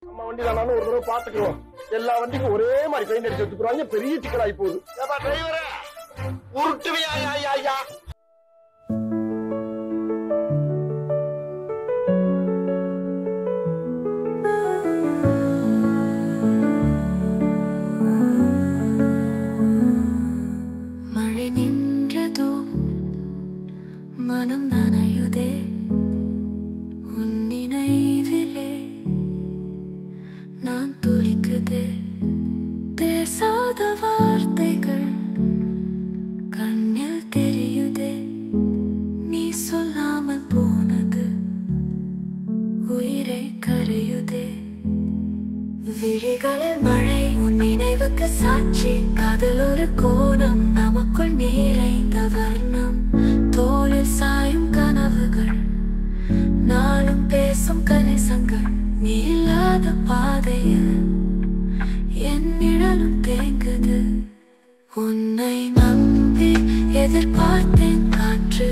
நம்ம வண்டி தானாலும் ஒரு தடவை பாத்துக்கிறோம். எல்லா வண்டிக்கும் ஒரே மாதிரி பெயிண்ட் அடிச்சு வச்சுக்கிறாங்க. பெரிய சிக்கலாகி போகுது. டிரைவரே உருட்டுவியா? ஐயா மழை நின்றதோ மனம் நனையுதே உன் நினைவிலே நான் துளிக்குதே பேசாத வார்த்தைகள் கண்ணில் தெரியுதே நீ சொல்லாமல் போனது உயிரை கரையுதே விழிகளில் மழை உன் நினைவுக்கு சாட்சி காதல் ஒரு கோணம் நமக்குள் நிறைந்த வர்ணம் தோளில் சாயும் கனவுகள் நாளும் பேசும் கணிசங்கள் நீ இல்லாத பாதையில் என் நிழலும் தேங்குது உன்னை நம்பி எதிர்பார்த்தேன் காற்று